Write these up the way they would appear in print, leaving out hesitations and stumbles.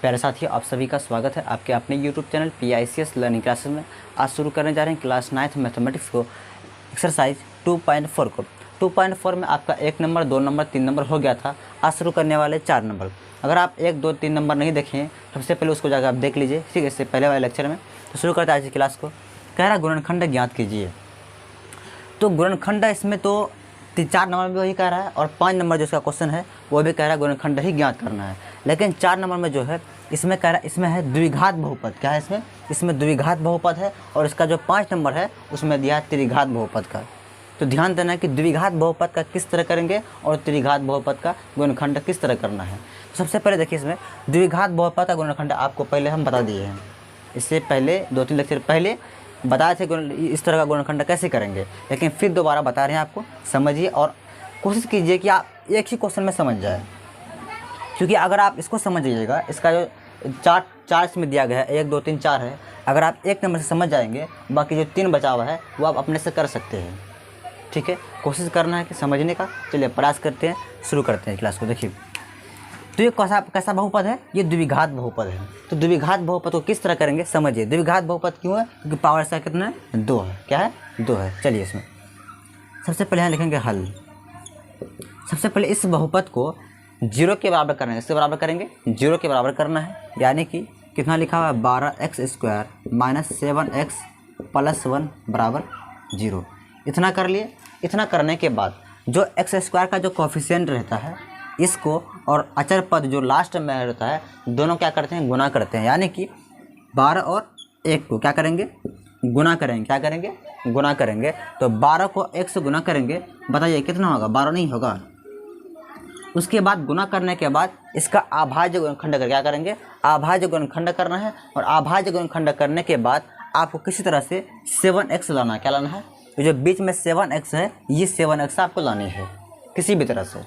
प्यारे साथियों, आप सभी का स्वागत है आपके अपने YouTube channel PICS learning classes में। आज शुरू करने जा रहे हैं क्लास 9th मैथमेटिक्स को, एक्सरसाइज 2.4 को। 2.4 में आपका 1 नंबर, 2 नंबर, 3 नंबर हो गया था। आज शुरू करने वाले 4 नंबर। अगर आप 1, 2, 3 नंबर नहीं देखे हैं सबसे पहले उसको जाकर आप देख लीजिए, ठीक है, इससे पहले वाले लेक्चर में। तो शुरू करते हैं आज की क्लास को। कह रहा गुणनखंड ज्ञात कीजिए। तो गुणनखंड इसमें तो 4 नंबर में वही कह रहा है और 5 नंबर जो इसका क्वेश्चन है वो भी कह रहा है गुणनखंड ही ज्ञात करना है। लेकिन 4 नंबर में जो है इसमें कह रहा है, इसमें है द्विघात बहुपद। क्या है इसमें द्विघात बहुपद है और इसका जो 5 नंबर है उसमें दिया है त्रिघात बहुपद का। तो ध्यान देना है कि द्विघात बहुपद का किस तरह करेंगे और त्रिघात बहुपद का गुणनखंड किस तरह करना है। तो सबसे पहले देखिए, इसमें द्विघात बहुपद का गुणनखंड आपको पहले हम बता दिए हैं। इससे पहले 2-3 लेक्चर पहले बताए थे इस तरह का गुणनखंड कैसे करेंगे, लेकिन फिर दोबारा बता रहे हैं आपको। समझिए और कोशिश कीजिए कि आप एक ही क्वेश्चन में समझ जाए, क्योंकि अगर आप इसको समझ लीजिएगा, इसका जो चार इसमें दिया गया है 1, 2, 3, 4 है, अगर आप 1 नंबर से समझ जाएंगे बाकी जो 3 बचा हुआ है वो आप अपने से कर सकते हैं। ठीक है, कोशिश करना है कि समझने का। चलिए प्रयास करते हैं, शुरू करते हैं क्लास को। देखिए, तो ये कैसा बहुपद है, ये द्विघात बहुपद है। तो द्विघात बहुपद को किस तरह करेंगे समझिए। द्विघात बहुपद क्यों है? क्योंकि पावर इसका कितना है? 2 है। क्या है? 2 है। चलिए इसमें सबसे पहले यहाँ लिखेंगे हल। सबसे पहले इस बहुपद को 0 के बराबर करना है। इसके बराबर करेंगे, 0 के बराबर करना है, यानी कि कितना लिखा हुआ है 12x² - 7x + 1 बराबर 0। इतना कर लिए। इतना करने के बाद जो x² का जो कोफिशिएंट रहता है इसको और अचर पद जो लास्ट में रहता है दोनों क्या करते हैं? गुना करते हैं। यानी कि 12 और 1 को क्या करेंगे? गुना करेंगे। क्या करेंगे? गुना करेंगे। तो 12 को 1 से गुना करेंगे, बताइए कितना होगा? 12 नहीं होगा। उसके बाद गुना करने के बाद इसका अभाज्य गुणनखंड कर क्या करेंगे? अभाज्य गुणनखंड करना है। और अभाज्य गुणनखंड करने के बाद आपको किसी तरह से 7x लाना है। क्या लाना है? ये जो बीच में 7x है, ये 7x आपको लानी है किसी भी तरह से।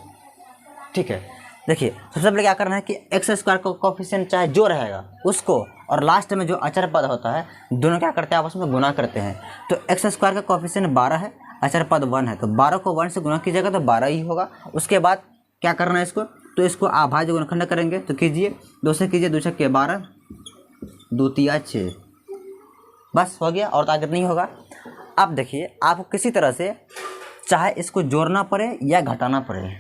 ठीक है, देखिए सबसे पहले क्या करना है कि x² का कोफिशिएंट चाहे जो रहेगा उसको और लास्ट में जो अचर पद होता है दोनों क्या करते हैं? आपस में गुना करते हैं। तो x² का कोफिशिएंट 12 है, अचर पद 1 है, तो 12 को 1 से गुना कीजिएगा तो 12 ही होगा। उसके बाद क्या करना है इसको? तो इसको अभाज्य गुणनखंड करेंगे। तो कीजिए, 2 से कीजिए, 2 छक्के 12, 2 तिया 6, बस हो गया, और आगे नहीं होगा। अब देखिए, आपको किसी तरह से चाहे इसको जोड़ना पड़े या घटाना पड़े,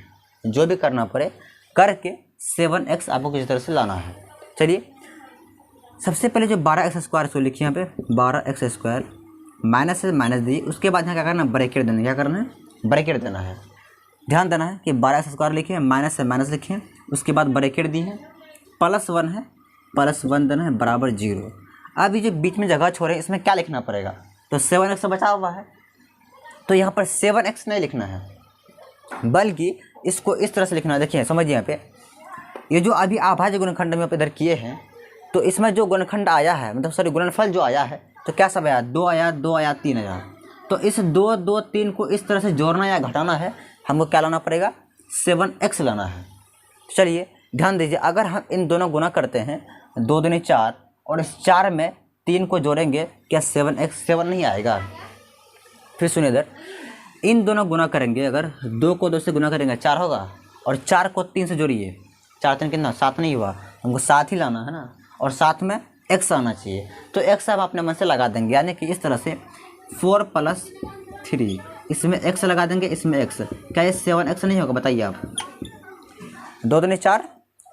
जो भी करना पड़े करके 7x आपको किसी तरह से लाना है। चलिए सबसे पहले जो 12x² इसको लिखिए यहाँ पे 12x² माइनस से माइनस दी। उसके बाद यहाँ क्या करना है? ब्रैकेट देना है। क्या करना है? ब्रैकेट देना है। ध्यान देना है कि 12x² लिखे, माइनस से माइनस लिखे, उसके बाद ब्रैकेट दी है, +1 है, +1 देना है बराबर 0। अब ये जो बीच में जगह छोड़े इसमें क्या लिखना पड़ेगा? तो 7x बचा हुआ है, तो यहाँ पर 7x नहीं लिखना है बल्कि इसको इस तरह से लिखना है। देखिए समझिए, यहाँ पे ये जो अभी अभाज्य गुणनखंड में आप इधर किए हैं, तो इसमें जो गुणनखंड आया है, मतलब सॉरी गुणनफल जो आया है, तो क्या सब आया? 2 आया, 2 आया, 3 आया। तो इस 2, 2, 3 को इस तरह से जोड़ना या घटाना है, हमको क्या लाना पड़ेगा? 7x लाना है। चलिए ध्यान दीजिए, अगर हम इन दोनों गुना करते हैं 2 दूनी 4 और इस 4 में 3 को जोड़ेंगे, क्या 7x 7 नहीं आएगा? फिर सुनिए इधर, इन दोनों गुना करेंगे, अगर 2 को 2 से गुना करेंगे 4 होगा, और 4 को 3 से जोड़िए, 4 3 कितना? 7 नहीं हुआ, हमको 7 ही लाना है ना, और साथ में x आना चाहिए। तो x आप अपने मन से लगा देंगे, यानी कि इस तरह से 4 + 3, इसमें x लगा देंगे, इसमें x, क्या ये 7x नहीं होगा? बताइए आप। 2 दूनी 4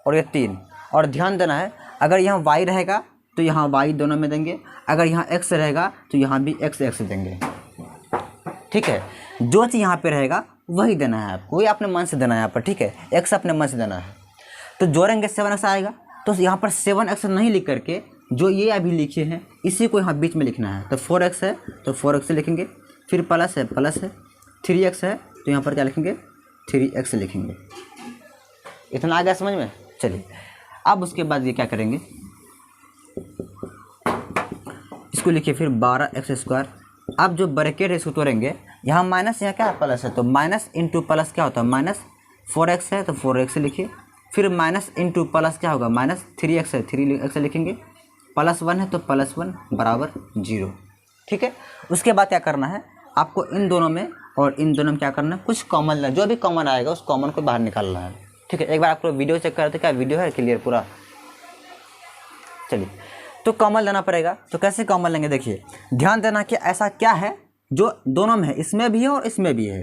और ये 3। और ध्यान देना है, अगर यहाँ y रहेगा तो यहाँ y दोनों में देंगे, अगर यहाँ x रहेगा तो यहाँ भी x देंगे। ठीक है, जो चीज़ यहाँ पे रहेगा वही देना है आपको, वही अपने मन से देना है यहाँ पर। ठीक है, x अपने मन से देना है। तो जोड़ेंगे 7x आएगा, तो यहाँ पर 7x नहीं लिख करके जो ये अभी लिखे हैं इसी को यहाँ बीच में लिखना है। तो 4x है तो 4x से लिखेंगे, फिर प्लस है, 3x है तो यहाँ पर क्या लिखेंगे? 3x लिखेंगे। इतना आ गया समझ में? चलिए अब उसके बाद ये क्या करेंगे, इसको लिखिए फिर 12x²। अब जो ब्रैकेट है इसको तोड़ेंगे, यहाँ माइनस, यहाँ क्या है? प्लस है, तो माइनस इंटू प्लस क्या होता है? -4x है तो 4x लिखिए, फिर माइनस इंटू प्लस क्या होगा? -3x है, 3x लिखेंगे, +1 है तो +1 बराबर 0। ठीक है, उसके बाद क्या करना है? आपको इन दोनों में और इन दोनों में क्या करना है? कुछ कॉमन लेना, जो भी कॉमन आएगा उस कॉमन को बाहर निकालना है। ठीक है, एक बार आपको वीडियो चेक कर रहे थे, क्या वीडियो है क्लियर पूरा? चलिए, तो कॉमन लेना पड़ेगा। तो कैसे कॉमन लेंगे, देखिए ध्यान देना कि ऐसा क्या है जो दोनों में है, इसमें भी है और इसमें भी है,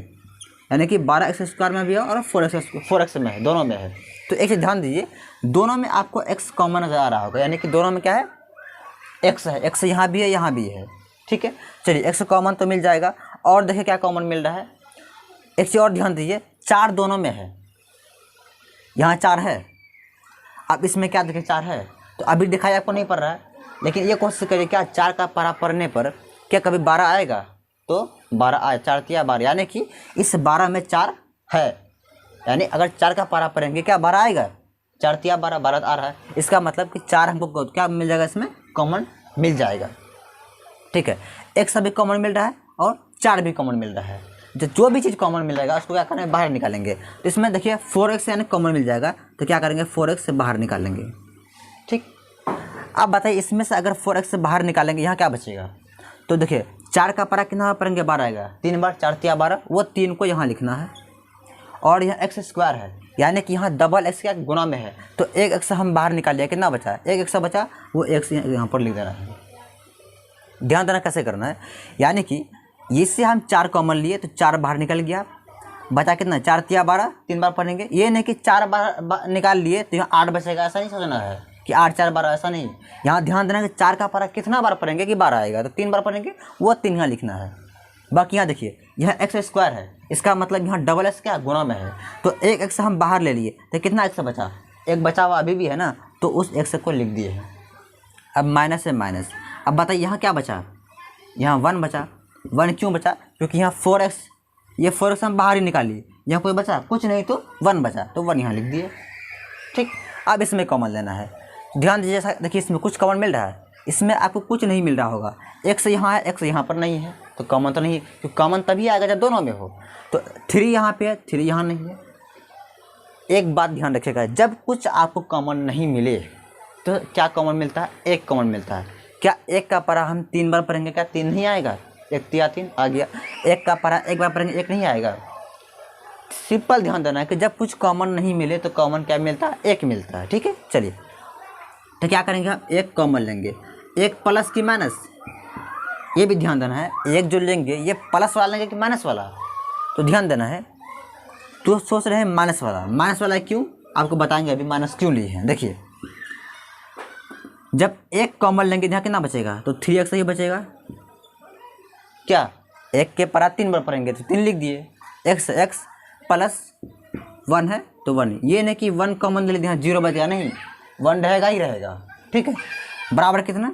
यानी कि 12x² में भी है और 4x में है, दोनों में है। तो एक चीज़ ध्यान दीजिए, दोनों में आपको x कॉमन नज़र आ रहा होगा, यानी कि दोनों में क्या है, x है, x यहाँ भी है यहाँ भी है, ठीक है। चलिए x कॉमन तो मिल जाएगा। और देखिए क्या कॉमन मिल रहा है, एक चीज़ और ध्यान दीजिए, 4 दोनों में है, यहाँ 4 है, अब इसमें क्या देखिए 4 है, तो अभी दिखाई आपको नहीं पड़ रहा है, लेकिन ये कोशिश करिए क्या 4 का पारा पढ़ने पर क्या कभी 12 आएगा, तो 12 आए, 4 तिया 12, यानी कि इस 12 में 4 है, यानी अगर 4 का पारा पढ़ेंगे क्या 12 आएगा, 4 तिया 12, 12 आ रहा है, इसका मतलब कि 4 हमको क्या मिल जाएगा, इसमें कॉमन मिल जाएगा, ठीक है। x भी कॉमन मिल रहा है और 4 भी कॉमन मिल रहा है। जो भी चीज़ कॉमन मिल जाएगा उसको क्या करेंगे, बाहर निकालेंगे। तो इसमें देखिए 4x यानी कॉमन मिल जाएगा, तो क्या करेंगे 4x से बाहर निकालेंगे, ठीक। अब बताइए इसमें से अगर 4x से बाहर निकालेंगे यहाँ क्या बचेगा, तो देखिए 4 का पारा कितना पढ़ेंगे 12 आएगा, 3 बार 4 तिया 12, वो 3 को यहाँ लिखना है, और यहाँ x² है, यानी कि यहाँ डबल x क्या गुना में है, तो एक x हम बाहर निकाल लिया, कितना बचा, एक x बचा, वो x यहाँ पर लिख देना है। ध्यान देना कैसे करना है, यानी कि इससे हम 4 कॉमन लिए तो 4 बाहर निकल गया, बचा कितना 4 तिया 12, 3 बार पढ़ेंगे, ये नहीं कि 4 बार निकाल लिए तो यहाँ 8 बचेगा, ऐसा नहीं सोचना है कि 8 4 12, ऐसा नहीं। यहाँ ध्यान देना कि 4 का पारा कितना बार पढ़ेंगे कि 12 आएगा, तो 3 बार पढ़ेंगे, वो 3 यहाँ लिखना है। बाकी यहाँ देखिए यह x² है, इसका मतलब यहाँ डबल x क्या गुना में है, तो एक x हम बाहर ले लिए तो कितना x बचा, एक बचा हुआ अभी भी है ना, तो उस x को लिख दिए हैं। अब माइनस से माइनस, अब बताइए यहाँ क्या बचा, यहाँ 1 बचा। 1 क्यों बचा, क्योंकि यहाँ 4x, ये 4x हम बाहर ही निकाल लिए, यहाँ कोई बचा कुछ नहीं, तो 1 बचा, तो 1 यहाँ लिख दिए, ठीक। अब इसमें कॉमन लेना है, ध्यान दीजिए, देखिए इसमें कुछ कॉमन मिल रहा है, इसमें आपको कुछ नहीं मिल रहा होगा, x यहाँ है, x यहाँ पर नहीं है, तो कॉमन तो नहीं, क्योंकि कॉमन तभी आएगा जब दोनों में हो। तो 3 यहाँ पे है, 3 यहाँ नहीं है। एक बात ध्यान रखिएगा, जब कुछ आपको कॉमन नहीं मिले तो क्या कॉमन मिलता है, एक कॉमन मिलता है। क्या एक का पारा हम 3 बार पढ़ेंगे, क्या 3 नहीं आएगा, 1 तिया 3 आ गया। एक का पारा एक बार पढ़ेंगे, 1 नहीं आएगा। सिंपल ध्यान देना है कि जब कुछ कॉमन नहीं मिले तो कॉमन क्या मिलता है, 1 मिलता है, ठीक है। चलिए तो क्या करेंगे, हम 1 कॉमन लेंगे, 1 प्लस की माइनस, ये भी ध्यान देना है, 1 जो लेंगे ये प्लस वाला लेंगे कि माइनस वाला, तो ध्यान देना है। तो सोच रहे हैं माइनस वाला क्यों, आपको बताएंगे अभी माइनस क्यों लिए हैं। देखिए जब 1 कॉमन लेंगे यहाँ कितना बचेगा, तो 3x ही बचेगा, क्या 1 के पारा 3 बार पढ़ेंगे तो 3 लिख दिए, x प्लस 1 है तो 1, ये नहीं कि 1 कॉमन ले लिया, 0 बचेगा, नहीं 1 रहेगा ही रहेगा, ठीक है। बराबर कितना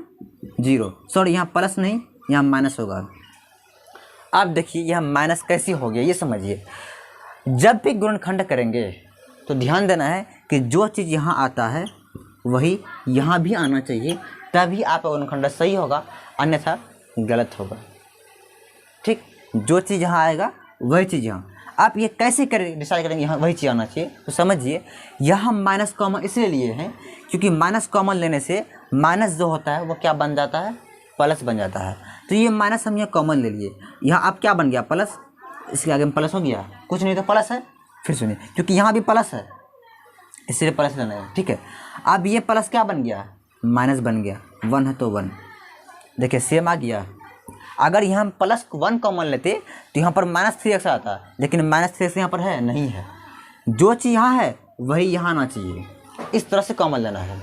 0, सॉरी यहाँ प्लस नहीं यहाँ माइनस होगा। अब देखिए यह माइनस कैसी हो गया ये समझिए, जब भी गुणनखंड करेंगे तो ध्यान देना है कि जो चीज़ यहाँ आता है वही यहाँ भी आना चाहिए, तभी आपका गुणनखंड सही होगा, अन्यथा गलत होगा, ठीक। जो चीज़ यहाँ आएगा वही चीज़ यहाँ, आप ये कैसे करें डिसाइड करेंगे यहाँ वही चीज़ आना चाहिए। तो समझिए यहाँ माइनस कॉमन इसलिए लिए हैं क्योंकि माइनस कॉमन लेने से माइनस जो होता है वो क्या बन जाता है, प्लस बन जाता है। तो ये माइनस हम यहाँ कॉमन ले लिए, यहाँ अब क्या बन गया प्लस, इसके आगे में प्लस हो गया, कुछ नहीं तो प्लस है। फिर सुनिए क्योंकि यहाँ भी प्लस है इसलिए प्लस लेना है, ठीक है। अब ये प्लस क्या बन गया, माइनस बन गया, 1 है तो 1, देखिए सेम आ गया। अगर यहाँ हम प्लस 1 कॉमन लेते तो यहाँ पर -3x आता, लेकिन -3x यहाँ पर है नहीं है, जो चीज़ यहाँ है वही यहाँ आना चाहिए, इस तरह से कॉमन लेना है,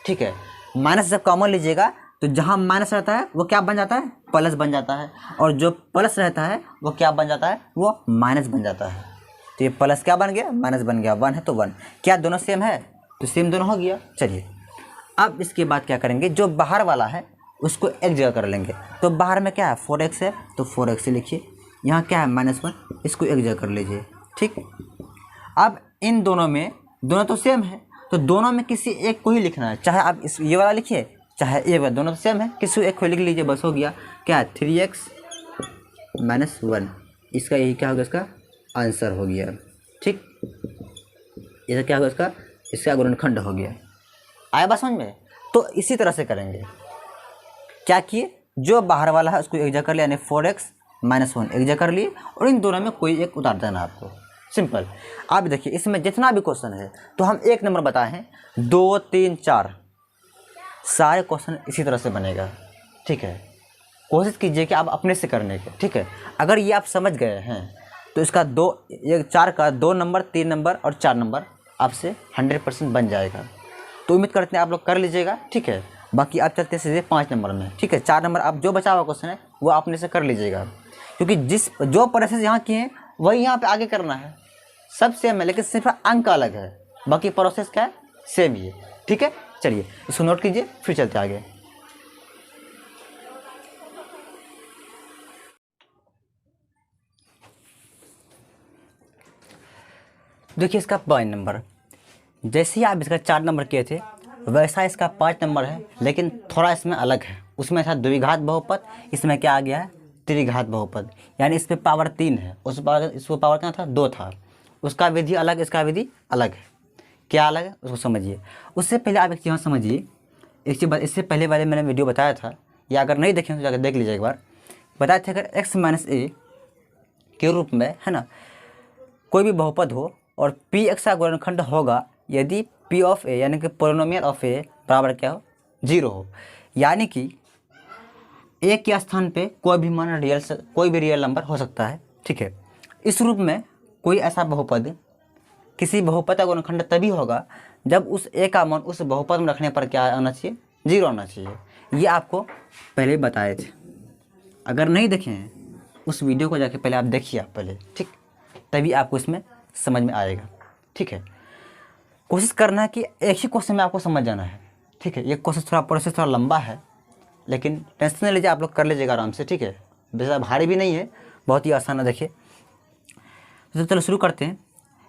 ठीक है। माइनस जब कॉमन लीजिएगा तो जहाँ माइनस रहता है वो क्या बन जाता है, प्लस बन जाता है, और जो प्लस रहता है वो क्या बन जाता है, वो माइनस बन जाता है। तो ये प्लस क्या बन गया, माइनस बन गया, 1 है तो 1, क्या दोनों सेम है, तो सेम दोनों हो गया। चलिए अब इसके बाद क्या करेंगे, जो बाहर वाला है उसको एक जगह कर लेंगे। तो बाहर में क्या है 4x है तो 4x से लिखिए, यहाँ क्या है -1, इसको एक जगह कर लीजिए, ठीक। अब इन दोनों में, दोनों तो सेम है तो दोनों में किसी एक को ही लिखना है, चाहे आप इस ये वाला लिखिए चाहे ये वाला, दोनों तो सेम है, किसी एक को लिख लीजिए, बस हो गया। क्या 3x - 1, इसका यही क्या होगा, इसका आंसर हो गया, ठीक। इसका क्या होगा, इसका गुणनखंड हो गया। आया बात समझ में। तो इसी तरह से करेंगे, क्या किए, जो बाहर वाला है उसको एक जगह कर लिया, यानी 4x - 1 एक जगह कर लिए, और इन दोनों में कोई एक उतार देना आपको, सिंपल। आप देखिए इसमें जितना भी क्वेश्चन है तो हम 1 नंबर बताए हैं, 2 3 4, सारे क्वेश्चन इसी तरह से बनेगा, ठीक है। कोशिश कीजिए कि आप अपने से करने के, ठीक है। अगर ये आप समझ गए हैं तो इसका ये 4 का 2 नंबर, 3 नंबर और 4 नंबर आपसे 100% बन जाएगा। तो उम्मीद करते हैं आप लोग कर लीजिएगा, ठीक है। बाकी आप चलते हैं सीधे 5 नंबर में, ठीक है। 4 नंबर आप जो बचा हुआ क्वेश्चन है वो अपने से कर लीजिएगा, क्योंकि जो प्रोसेस यहाँ किए हैं वही यहाँ पे आगे करना है। सब सेम है, लेकिन सिर्फ अंक अलग है, बाकी प्रोसेस क्या है, सेम ही है, ठीक है। चलिए इसको नोट कीजिए, फिर चलते आगे। देखिए इसका 5 नंबर, जैसे ही आप इसका 4 नंबर किए थे वैसा इसका 5 नंबर है, लेकिन थोड़ा इसमें अलग है। उसमें था द्विघात बहुपद, इसमें क्या आ गया है, त्रिघात बहुपद। यानी इसमें पावर 3 है, इसको पावर क्या था, 2 था। उसका विधि अलग, इसका विधि अलग है। क्या अलग है उसको समझिए। उससे पहले आप एक चीज़ समझिए, एक चीज़ इससे पहले वाले मैंने वीडियो बताया था, या अगर नहीं देखें तो जाकर देख लीजिए एक बार। बताया था अगर x - a के रूप में, है ना, कोई भी बहुपद हो और px का गुणनखंड होगा यदि p ऑफ a यानी कि पोलिनोमियल ऑफ a बराबर क्या हो, 0 हो। यानी कि a के स्थान पे कोई भी मान कोई भी रियल नंबर हो सकता है, ठीक है। इस रूप में कोई ऐसा बहुपद, किसी बहुपद का गुणनखंड तभी होगा जब उस a का मान उस बहुपद में रखने पर क्या आना चाहिए, 0 आना चाहिए। ये आपको पहले बताए थे। अगर नहीं देखे हैं उस वीडियो को जाके पहले आप देखिए आप पहले, ठीक, तभी आपको इसमें समझ में आएगा, ठीक है। कोशिश करना है कि एक ही क्वेश्चन में आपको समझ जाना है, ठीक है। ये क्वेश्चन प्रोसेस थोड़ा लंबा है, लेकिन टेंशन नहीं लीजिए, आप लोग कर लीजिएगा आराम से, ठीक है। वैसे भारी भी नहीं है, बहुत ही आसान है। देखिए तो चलो शुरू करते हैं।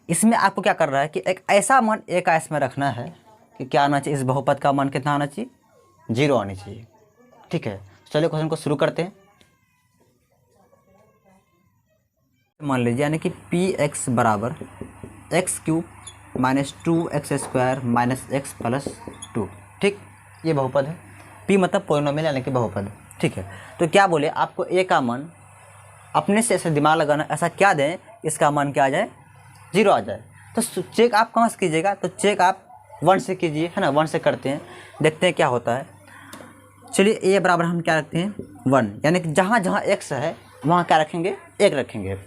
इसमें आपको क्या कर रहा है कि एक ऐसा मान a का इसमें रखना है कि क्या आना चाहिए, इस बहुपद का मान कितना आना चाहिए, 0 आनी चाहिए, ठीक है। चलिए क्वेश्चन को शुरू करते हैं। मान लीजिए यानी कि px बराबर x³ - 2x² - x + 2, ठीक। ये बहुपद है। p मतलब पोलिनोमियल यानी कि बहुपद, ठीक है। तो क्या बोले आपको a का मान अपने से ऐसे दिमाग लगाना, ऐसा क्या दें इसका मान क्या आ जाए, 0 आ जाए। तो चेक आप कहाँ से कीजिएगा, तो चेक आप 1 से कीजिए, है ना। 1 से करते हैं, देखते हैं क्या होता है। चलिए a बराबर हम क्या रखते हैं, 1, यानी कि जहाँ जहाँ x है वहाँ क्या रखेंगे, 1 रखेंगे।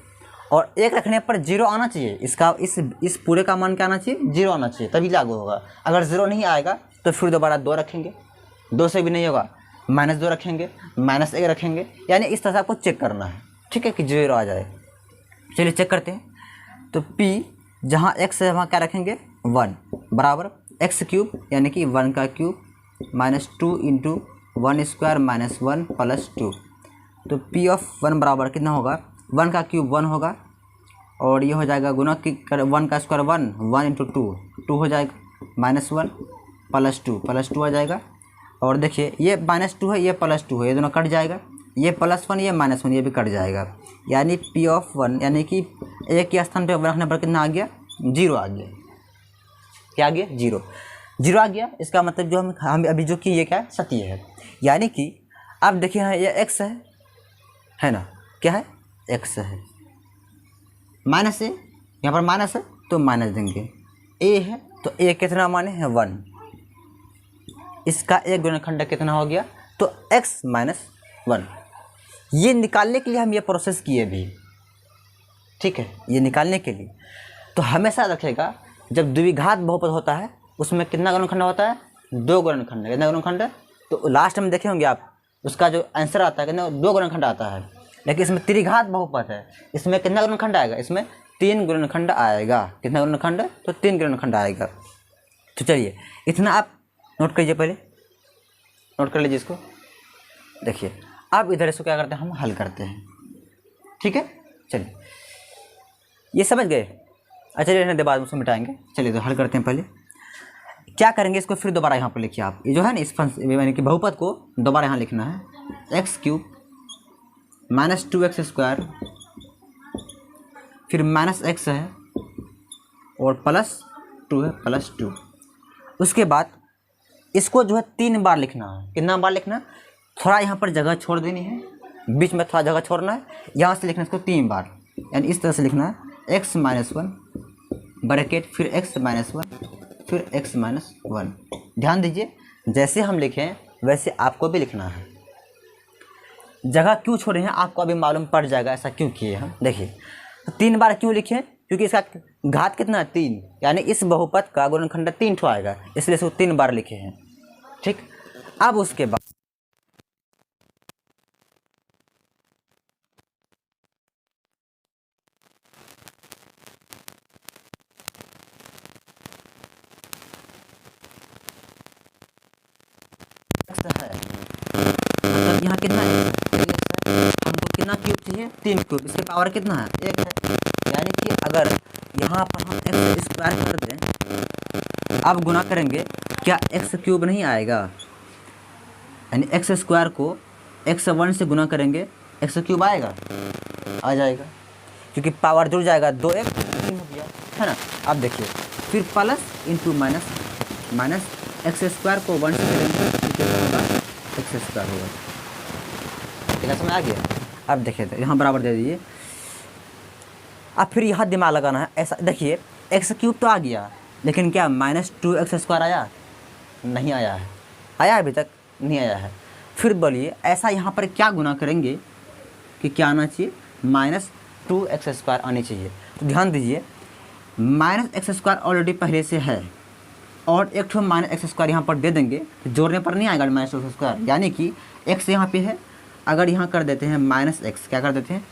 और 1 रखने पर 0 आना चाहिए, इसका इस पूरे का मान क्या आना चाहिए, 0 आना चाहिए, तभी लागू होगा। अगर 0 नहीं आएगा तो फिर दोबारा 2 रखेंगे, 2 से भी नहीं होगा, -2 रखेंगे, -1 रखेंगे। यानी इस तरह से आपको चेक करना है, ठीक है, कि 0 आ जाए। चलिए चेक करते हैं। तो p जहाँ x है वहाँ क्या रखेंगे, 1 बराबर x³ यानी कि 1 का क्यूब -2 × 1² - 1 + 2। तो p ऑफ 1 बराबर कितना होगा, 1 का क्यूब 1 होगा, और ये हो जाएगा गुणा की 1 का स्क्वायर 1, 1 × 2 हो जाएगा, -1 + 2 आ जाएगा। और देखिए ये -2 है, ये +2 है, ये दोनों कट जाएगा, ये +1 ये -1 ये भी कट जाएगा। यानी p ऑफ 1 यानी कि a के स्थान पे रखने पर कितना आ गया, 0 आ गया। क्या आ गया, 0 आ गया। इसका मतलब जो हम अभी जो कि ये क्या है, सत्य है। यानी कि आप देखिए यहाँ ये x है ना, क्या है, x है, माइनस है, यहाँ पर माइनस है तो माइनस देंगे, a है तो a कितना माने है, 1। इसका एक गुणनखंड कितना हो गया, तो x - 1। ये निकालने के लिए हम ये प्रोसेस किए भी, ठीक है, ये निकालने के लिए। तो हमेशा रखेगा जब द्विघात बहुपद होता है उसमें कितना गुणनखंड होता है, 2 गुणनखंड। कितना गुणनखंड है, तो लास्ट में देखे होंगे आप, उसका जो आंसर आता है कितना, 2 गुणनखंड आता है। लेकिन इसमें त्रिघात बहुपद है, इसमें कितना गुणनखंड आएगा, इसमें 3 गुणनखंड आएगा। कितना गुणनखंड, तो 3 गुणनखंड आएगा। तो चलिए इतना आप नोट कीजिए, पहले नोट कर लीजिए इसको। देखिए अब इधर इसको क्या करते हैं, हम हल करते हैं, ठीक है। चलिए ये समझ गए, अच्छा रहने बाद उसको मिटाएंगे। चलिए तो हल करते हैं। पहले क्या करेंगे, इसको फिर दोबारा यहाँ पर लिखिए आप, ये जो है ना इस यानी कि बहुपद को दोबारा यहाँ लिखना है, x³ - 2x² फिर -x है और +2 है, +2। उसके बाद इसको जो है 3 बार लिखना है। कितना बार लिखना है, थोड़ा यहाँ पर जगह छोड़ देनी है, बीच में थोड़ा जगह छोड़ना है, यहाँ से लिखना है इसको 3 बार। यानी इस तरह से लिखना है, x - 1 ब्रैकेट फिर x - 1 फिर x - 1। ध्यान दीजिए जैसे हम लिखें वैसे आपको भी लिखना है। जगह क्यों छोड़े हैं आपको अभी मालूम पड़ जाएगा ऐसा क्यों किए हम। देखिए तो 3 बार क्यों लिखे, क्योंकि इसका घात कितना है 3, यानी इस बहुपद का गुणनखंड 3 ठो आएगा, इसलिए इसको 3 बार लिखे हैं। ठीक, अब उसके बाद है मतलब यहाँ कितना है, हमको कितना क्यूब चाहिए 3 क्यूब, इसके पावर कितना है 1 है, यानी कि अगर यहाँ पर हम एक्स स्क्वायर कर दें, अब गुना करेंगे क्या एक्स क्यूब नहीं आएगा, यानी एक्स स्क्वायर को x1 से गुना करेंगे एक्स क्यूब आएगा, आ जाएगा, क्योंकि पावर जुड़ जाएगा, 2 1 3 हो गया है ना। अब देखिए फिर plus into minus, minus x square को 1 से करेंगे तो होगा एक्स स्क्वायर होगा। ठीक है, समझ आ गया। अब देखिए तो यहाँ बराबर दे दीजिए, अब फिर यहाँ दिमाग लगाना है। ऐसा देखिए एक्स क्यूब तो आ गया, लेकिन क्या -2x² आया, नहीं आया है, आया अभी तक नहीं आया है। फिर बोलिए ऐसा यहाँ पर क्या गुना करेंगे कि क्या आना चाहिए, -2x² आनी चाहिए। तो ध्यान दीजिए -x² ऑलरेडी पहले से है और एक ठो -x² यहाँ पर दे देंगे तो जोड़ने पर नहीं आएगा -2x², यानी कि x यहाँ पे है, अगर यहाँ कर देते हैं -x, क्या कर देते हैं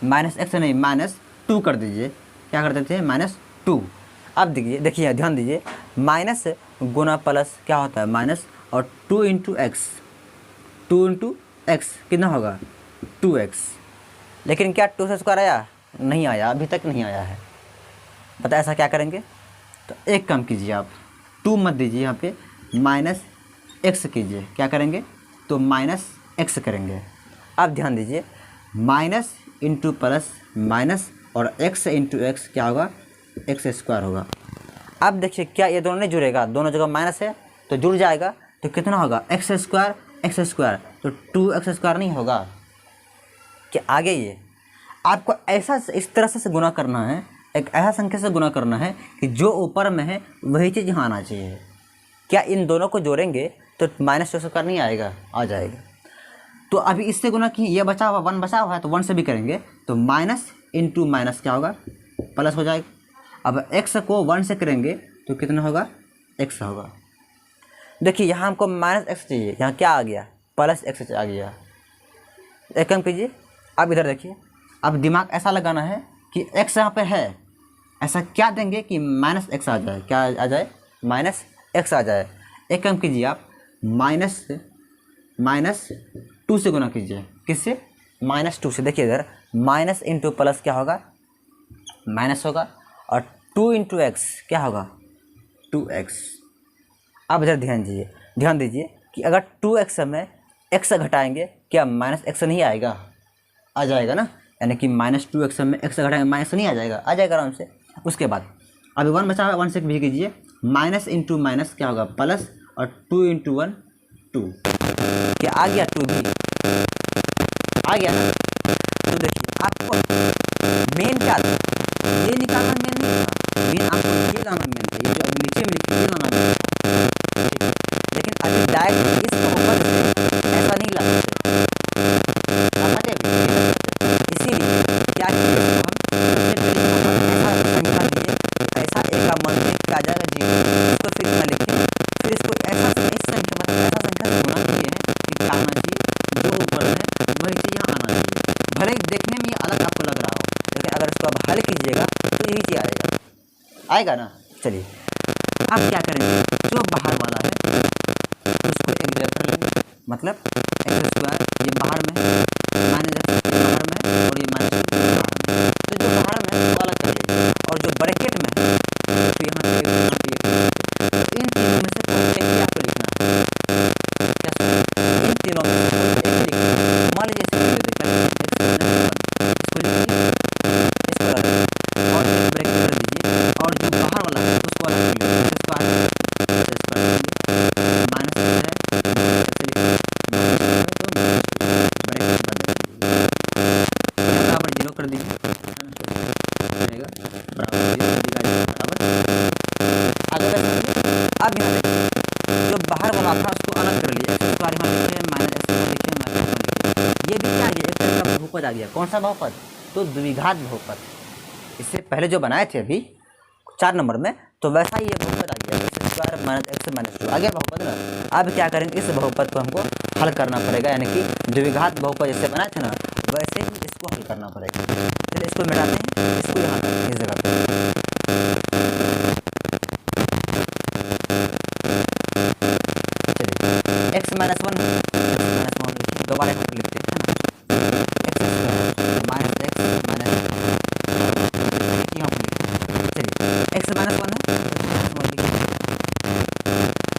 -x नहीं -2 कर दीजिए, क्या कर देते हैं -2। अब देखिए ध्यान दीजिए माइनस गुना प्लस क्या होता है माइनस, और 2 इंटू एक्स कितना होगा 2x, लेकिन क्या 2x² आया, नहीं आया, अभी तक नहीं आया है। पता ऐसा क्या करेंगे, तो एक काम कीजिए आप 2 मत दीजिए, यहाँ पे -x कीजिए, क्या करेंगे तो -x करेंगे। अब ध्यान दीजिए माइनस इंटू प्लस माइनस और x इंटू एक्स क्या होगा x² होगा। अब देखिए क्या ये दोनों नहीं जुड़ेगा, दोनों जगह माइनस है तो जुड़ जाएगा, तो कितना होगा x², तो 2x² नहीं होगा क्या, आगे ये आपको ऐसा इस तरह से गुना करना है, एक ऐसा संख्या से गुना करना है कि जो ऊपर में है वही चीज़ यहाँ आना चाहिए। क्या इन दोनों को जोड़ेंगे तो -2x² नहीं आएगा, आ जाएगा। तो अभी इससे गुना कि ये बचा हुआ 1 बचा हुआ है तो 1 से भी करेंगे तो माइनस इंटू माइनस क्या होगा प्लस हो जाएगा। अब x को 1 से करेंगे तो कितना होगा x होगा। देखिए यहाँ हमको -x चाहिए, यहाँ क्या आ गया +x आ गया। एक काम कीजिए, अब इधर देखिए, अब दिमाग ऐसा लगाना है कि x यहाँ पे है, ऐसा क्या देंगे कि -x आ जाए, क्या आ जाए -x आ जाए। एक काम कीजिए आप -2 से गुना कीजिए, किससे -2 से। देखिए इधर माइनस इंटू प्लस क्या होगा माइनस होगा, और 2 इंटू एक्स क्या होगा 2x। अब इधर ध्यान दीजिए कि अगर 2x में x घटाएंगे क्या -x नहीं आएगा, आ जाएगा ना, यानी कि -2x में x घटाएंगे माइनस नहीं आ जाएगा, आ जाएगा आराम से। उसके बाद अभी 1 बचा हुआ 1 से भी कीजिए, माइनस इंटू माइनस क्या होगा प्लस, और 2 इंटू 1 2, क्या आ गया 2 भी आ गया ना। तो देखिए आपको मेन क्या था, ये निकालना मेन नहीं था, मेन आपको ये लाना मेन था, ये जो नीचे में लिखिए ये लाना मेन था। लेकिन अभी डायरेक्ट इस बहुपद से ऐसा नहीं ला सकते, इसीलिए क्या किए ऐसा एक का मन में क्या आ जाएगा 0, इसको फिर यहाँ लिखें, फिर इसको ऐसा इस संख्या मतलब ऐसा संख्या से गुणा किए हैं कि क्या आना चाहिए, जो ऊपर है वही चीज़ यहाँ आना चाहिए। भले ही देखने में ये अलग आपको लग रहा हो, लेकिन अगर इसको आप हल कीजिएगा तो यही चीज़ आएगा ना। चलिए अब क्या करेंगे, जो बाहर वाला है उसको एक जगह कर लेंगे, मतलब x² ये बाहर में है, -x बाहर में है, और ये -2 बाहर में है, तो जो बाहर में है वो अलग कर लीजिए, और जो ब्रैकेट में है तो यहाँ पे इन तीनों में से कोई एक ही आपको लिखना है। क्या इन तीनों में से कोई एक लिखना है। मान लीजिए और एक ब्रैकेट कर दीजिए, और जो बाहर वाला है उसको अलग कर लीजिए, माइनस है बहुपद आ गया। कौन सा बहुपद? तो द्विघात बहुपद। इससे पहले जो बनाए थे अभी 4 नंबर में, तो वैसा ही ये बहुपद आ गया, x² माइनस x माइनस 2 आ गया बहुपद ना। अब क्या करेंगे, इस बहुपद को हमको हल करना पड़ेगा, यानी कि द्विघात बहुपद जैसे बनाए थे ना वैसे ही इसको हल करना पड़ेगा। चलिए इसको मिटाते हैं, इसको यहाँ इस जगह पर x माइनस 1 दोबारा लिखते हैं माइनस एक्स माइनस, चलिए x माइनस 1 है।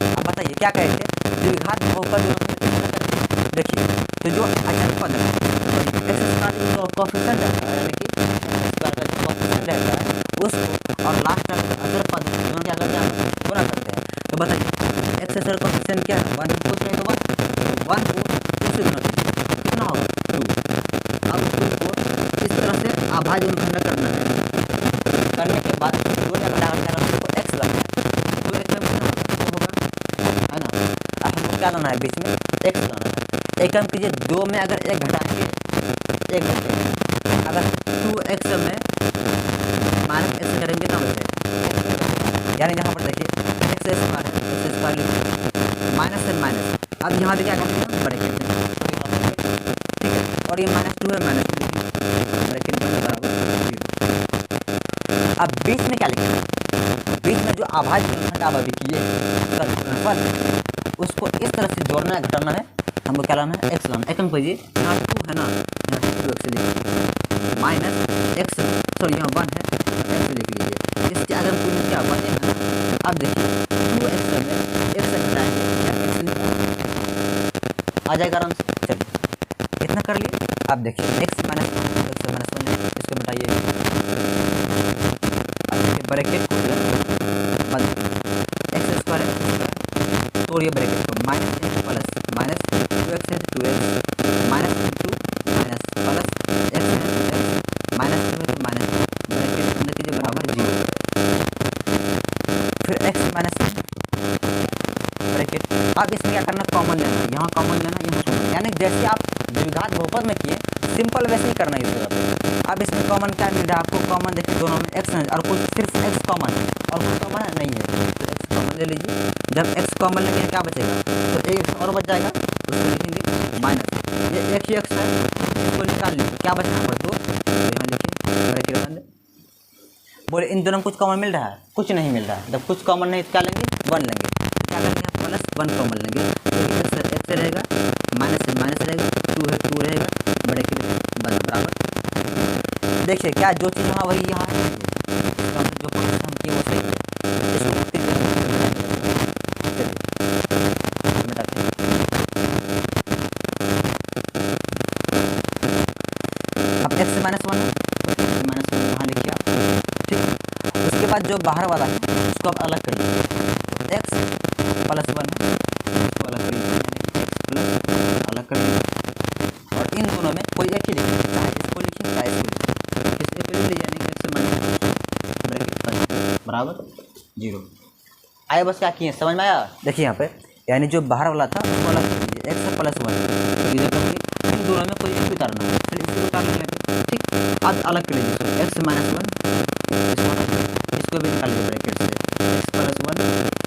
अब बताइए क्या कहे थे, द्विघात बहुपद देखिए, तो जो अचर पद है x² कोएफिशिएंट रहता है, यानी कि x² का जो कोएफिशिएंट रहता है उसको और लास्ट का अचर पद दोनों क्या करते हैं, गुणा करते हैं। तो बताइए x का कोएफिशिएंट क्या है, 1 कुछ नहीं होगा, 1 को 2 से गुणा कितना होगा 2। अब 2 को इस तरह से अभाज्य अनुखंड करना है, करने के बाद 2 ने घटा कर x लगना है, तो x में कितना होगा है ना। अब हमको क्या लाना है, बीच में x लाना है। एक काम कीजिए, 2 में अगर 1 घटाएंगे 1 बचेगा, अगर 2x में माइनस x करेंगे कितना बचेगा, यानी यहाँ पर देखिए x² है, माइनस से माइनस, अब यहाँ पे क्या करेंगे ब्रैकेट, ठीक है, और ये -2 है, माइनस ब्रैकेट बराबर 0। अब बीच में क्या लिखेंगे, बीच में जो अभाज्य अनुखंड आप अभी किए उसका गुणनफल उसको इस तरह से जोड़ना है, घटाना है, हमको क्या लाना है x लाना। एक काम कीजिए, यहाँ 2 है ना, यहाँ 2x लिखिए, माइनस x सॉरी यहाँ 1 है, x लिख लीजिए, इसके अगर कोई क्या बने है ना। अब देखिए 2x में x घटाएंगे आ जाएगा आराम से। चलिए इतना कर लिए। अब देखिए x माइनस 1 है, इसको मिटाइए, अब देखिए ब्रैकेट को बंद, x² है, तोड़िए ब्रैकेट को, minus x plus minus 2x है 2x minus 2 minus plus x है माइनस 2 है तो माइनस ब्रैकेट बंद कीजिए बराबर 0। फिर x माइनस ब्रैकेट, अब इसमें क्या करना, कॉमन लेना, यहाँ कॉमन लेना, यहाँ कॉमन, यानी जैसे आप द्विघात बहुपद में किए सिंपल वैसे ही करना है इस जगह पे। अब इसमें कॉमन क्या मिल रहा है आपको, कॉमन देखिए दोनों में x है और कुछ सिर्फ x कॉमन है और कुछ कॉमन है नहीं है, तो x कॉमन ले लीजिए। जब x कॉमन लेंगे क्या बचेगा, तो एक और बच जाएगा, उसको लिखेंगे माइनस, ये एक ही x है इसको निकाल लीजिए, क्या बचा यहाँ पर 2, यहाँ लिखिए ब्रैकेट बंद। बोले इन दोनों में कुछ कॉमन मिल रहा है, कुछ नहीं मिल रहा है, जब कुछ कॉमन नहीं तो क्या लेंगे 1 लेंगे, क्या करेंगे प्लस 1 कॉमन लेंगे, तो x रहेगा, माइनस से माइनस रहेगा, 2 है 2 रहेगा, ब्रैकेट बंद बराबर। देखिए क्या जो चीज़ यहाँ वही यहाँ है, जो प्रोसेस हम किए वो सही है, इसको फिर मिटाते हैं। अब x माइनस 1 है, माइनस 1 यहाँ लिखिए आप, ठीक है। उसके बाद जो बाहर वाला है उसको आप अलग कर लीजिए, x प्लस 1 है, इसको अलग कर लीजिए, x प्लस अलग कर लीजिए, और इन दोनों में कोई एक ही लिखिए, चाहे इसको लिखिए चाहे इसको लिखिए, किसी को लीजिए, यानी x माइनस ब्रैकेट बराबर 0 आए। बस क्या किए समझ में आया, देखिए यहाँ पे, यानी जो बाहर वाला था उसको अलग कर लीजिए, x प्लस 1, इन दोनों में कोई एक भी उतारना है, चलिए इसको उतार लेंगे, ठीक। अब अलग कर लीजिए x माइनस 1, इसको भी निकाल लीजिए ब्रैकेट से, x प्लस 1,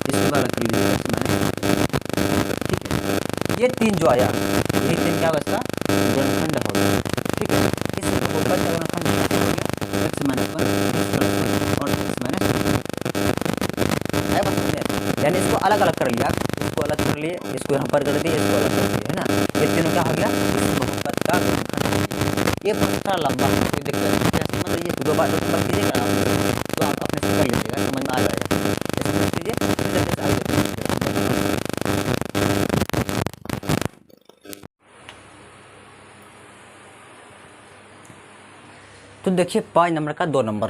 इसको भी अलग कर लीजिए x माइनस, ठीक है। ये 3 जो आया, ये 3 क्या होगा, इसका गुणनखंड हो गया, ठीक है। इस बहुपद का गुणनखंड कैसे हो गया, x माइनस 1 और x माइनस है, बस यानी इसको अलग अलग कर लिया, इसको अलग कर लिए, इसको यहाँ पर कर दिए, इसको अलग कर दिए, है ना। ये तीनों क्या हो गया, इस बहुपद का गुणनखंड। ये थोड़ा लंबा है, कोई दिक्कत नहीं, जैसे मतलब ये 2 बार कीजिएगा तो आप अपने से कर लीजिएगा, समझ में आ जाएगा, ऐसे समझ लीजिए, जैसे आगे तो देखिए 5 नंबर का 2 नंबर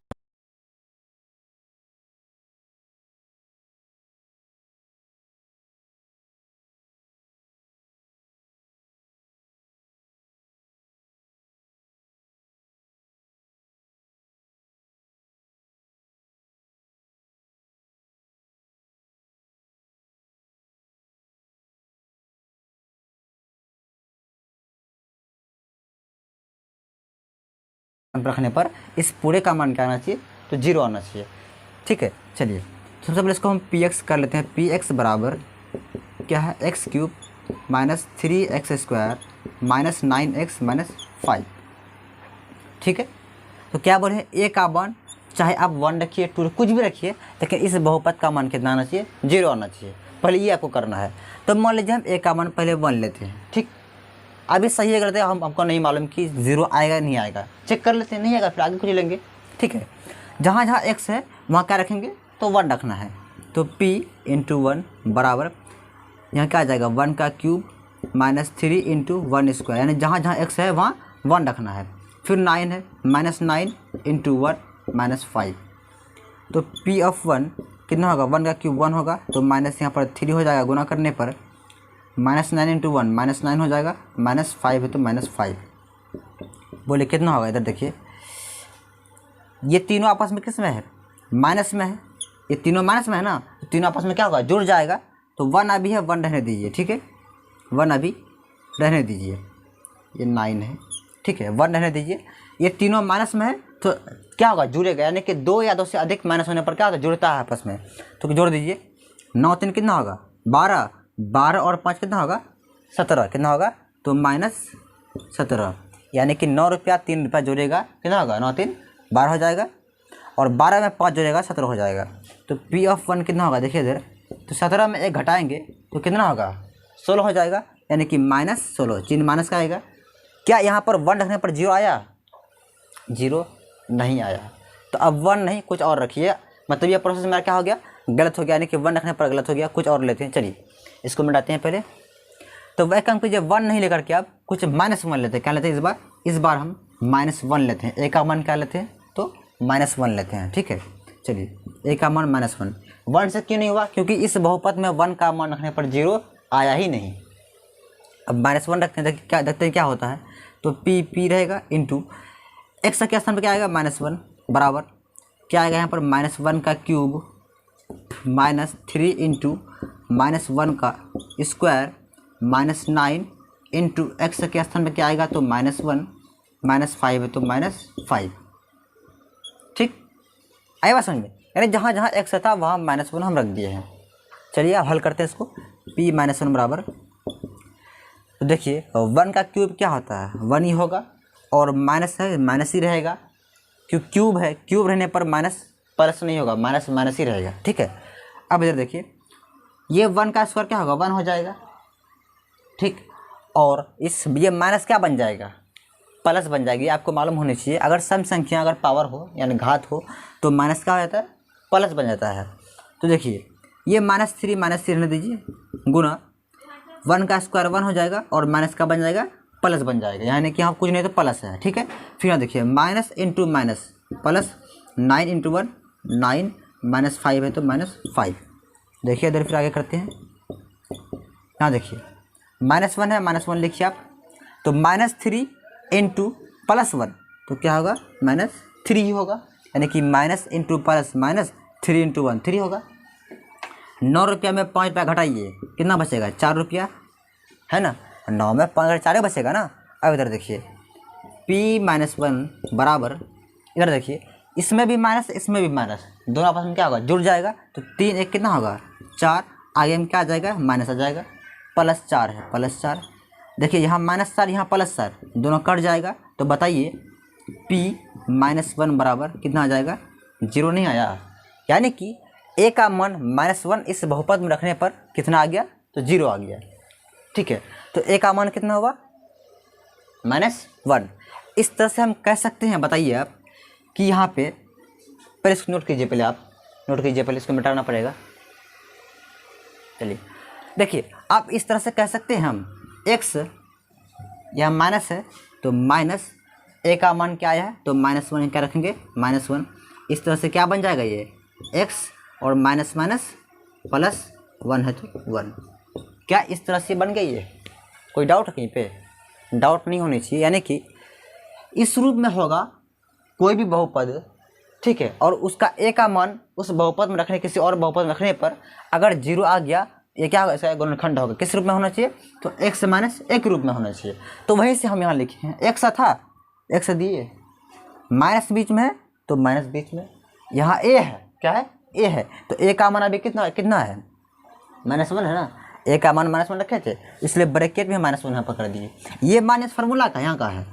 रखने पर इस पूरे का मान क्या आना चाहिए, तो 0 आना चाहिए। ठीक है, चलिए सबसे पहले इसको हम पी एक्स कर लेते हैं। पी एक्स बराबर क्या है, x cube minus 3x² minus 9x minus 5। ठीक है, तो क्या बोले ए का मान चाहे आप 1 रखिए 2 कुछ भी रखिए, लेकिन इस बहुपद का मान कितना आना चाहिए, 0 आना चाहिए। पहले ये आपको करना है। तो मान लीजिए हम ए का मान पहले 1 लेते हैं। ठीक, अभी सही है करते हैं, हमको नहीं मालूम कि 0 आएगा नहीं आएगा, चेक कर लेते हैं, नहीं आएगा फिर आगे कुछ लेंगे। ठीक है, जहाँ जहाँ x है वहाँ क्या रखेंगे, तो 1 रखना है। तो p इंटू 1 बराबर यहाँ क्या आ जाएगा, 1 का क्यूब माइनस 3 इंटू 1 स्क्वायर, यानी जहाँ जहाँ x है वहाँ 1 रखना है। फिर 9 है, माइनस 9 इंटू 1 माइनस 5। तो p ऑफ 1 कितना होगा, 1 का क्यूब 1 होगा, तो माइनस यहाँ पर 3 हो जाएगा, गुना करने पर माइनस 9 इंटू 1 माइनस 9 हो जाएगा, माइनस 5 है तो माइनस 5। बोले कितना होगा, इधर देखिए ये तीनों आपस में किस में है, माइनस में है, ये तीनों माइनस में है ना, तो तीनों आपस में क्या होगा, जुड़ जाएगा। तो 1 अभी है, 1 रहने दीजिए। ठीक है, 1 अभी रहने दीजिए, ये 9 है। ठीक है, 1 रहने दीजिए। ये तीनों माइनस में है तो क्या होगा, जुड़ेगा, यानी कि 2 या 2 से अधिक माइनस होने पर क्या होता है, जुड़ता है आपस में। तो जोड़ दीजिए, 9 3 कितना होगा, 12, 12 और 5 कितना होगा, 17, कितना होगा, तो माइनस 17, यानी कि 9 रुपया 3 रुपया जोड़ेगा, कितना होगा, 9 3 12 हो जाएगा, और 12 में 5 जोड़ेगा 17 हो जाएगा। तो पी ऑफ 1 कितना होगा, देखिए इधर, तो 17 में 1 घटाएंगे तो कितना होगा, 16 हो जाएगा, यानी कि माइनस 16, चिन्ह माइनस का आएगा। क्या यहाँ पर 1 रखने पर 0 आया, 0 नहीं आया। तो अब 1 नहीं कुछ और रखिए, मतलब ये प्रोसेस मेरा क्या हो गया, गलत हो गया, यानी कि 1 रखने पर गलत हो गया, कुछ और लेते हैं। चलिए इसको मिटाते हैं पहले। तो वह काम कीजिए, 1 नहीं लेकर के आप कुछ -1 लेते हैं। क्या लेते हैं इस बार हम -1 लेते हैं। ए का मान क्या लेते हैं, तो -1 लेते हैं। ठीक है, चलिए ए का मान -1, 1 से क्यों नहीं हुआ, क्योंकि इस बहुपद में 1 का मान रखने पर 0 आया ही नहीं। अब -1 रखते हैं, देखते हैं क्या होता है। तो पी रहेगा इंटू एक्स के स्थान पर क्या आएगा, -1 बराबर क्या आएगा यहाँ पर, -1 का क्यूब माइनस 3 इंटू -1 का स्क्वायर माइनस 9 इंटू एक्स के स्थान पर क्या आएगा, तो -1 माइनस 5 है तो -5। ठीक, आया बात समझ में, यानी जहाँ जहाँ एक्स था वहाँ -1 हम रख दिए हैं। चलिए अब हल करते हैं इसको। p -1 बराबर, तो देखिए 1 का क्यूब क्या होता है, 1 ही होगा, और माइनस है माइनस ही रहेगा, क्योंकि क्यूब है, क्यूब रहने पर माइनस प्लस नहीं होगा, माइनस माइनस ही रहेगा। ठीक है, अब इधर देखिए ये 1 का स्क्वायर क्या होगा, 1 हो जाएगा। ठीक, और इस ये माइनस क्या बन जाएगा, प्लस बन जाएगी। आपको मालूम होनी चाहिए, अगर सम संख्या अगर पावर हो यानी घात हो तो माइनस क्या हो जाता है, प्लस बन जाता है। तो देखिए ये -3 रहने दीजिए, गुना 1 का स्क्वायर 1 हो जाएगा, और माइनस का बन जाएगा, प्लस बन जाएगा, यानी कि यहाँ कुछ नहीं तो प्लस है। ठीक है, फिर यहाँ देखिए minus into minus plus, 9 into 1 9 minus 5 है तो -5। देखिए इधर फिर आगे करते हैं, यहाँ देखिए -1 है, -1 लिखिए आप, तो -3 इंटू +1 तो क्या होगा, -3 ही होगा, यानी कि माइनस इंटू प्लस -3 इंटू 1 3 होगा। 9 रुपया में 5 रुपया घटाइए, कितना बचेगा, 4 रुपया, है ना, 9 में 5 4 बचेगा ना। अब इधर देखिए p -1 बराबर, इधर देखिए इसमें भी माइनस इसमें भी माइनस, दोनों आपस में क्या होगा, जुड़ जाएगा। तो 3 1 कितना होगा, 4, आगे में क्या आ जाएगा, माइनस आ जाएगा, +4 है, +4। देखिए यहाँ -4 यहाँ +4, दोनों कट जाएगा। तो बताइए p -1 बराबर कितना आ जाएगा, 0 नहीं आया, यानी कि a का मान -1 इस बहुपद में रखने पर कितना आ गया, तो 0 आ गया। ठीक है, तो a का मान कितना होगा, -1। इस तरह से हम कह सकते हैं, बताइए आप, कि यहाँ पे पहले इसको नोट कीजिए, पहले आप नोट कीजिए, पहले इसको मिटाना पड़ेगा। चलिए देखिए आप इस तरह से कह सकते हैं हम, x यहाँ माइनस है तो माइनस a का मान क्या आया है, तो -1 क्या रखेंगे, -1। इस तरह से क्या बन जाएगा, ये x और माइनस +1 है तो 1। क्या इस तरह से बन गई है, कोई डाउट है कहीं पे, डाउट नहीं होनी चाहिए। यानी कि इस रूप में होगा कोई भी बहुपद, ठीक है, और उसका a का मान उस बहुपद में रखने, किसी और बहुपद में रखने पर अगर 0 आ गया, ये क्या होगा, इसका गुणनखंड होगा। किस रूप में होना चाहिए, तो x -1 रूप में होना चाहिए। तो वहीं से हम यहाँ लिखे हैं, x था, x दिए माइनस बीच में है तो माइनस बीच में, यहाँ ए है, क्या है, ए है, तो ए का मान अभी कितना कितना है, -1 है ना, ए का मान -1 रखे थे, इसलिए ब्रैकेट में -1 यहाँ पर कर दिए। ये मान इस फार्मूला का यहाँ का है,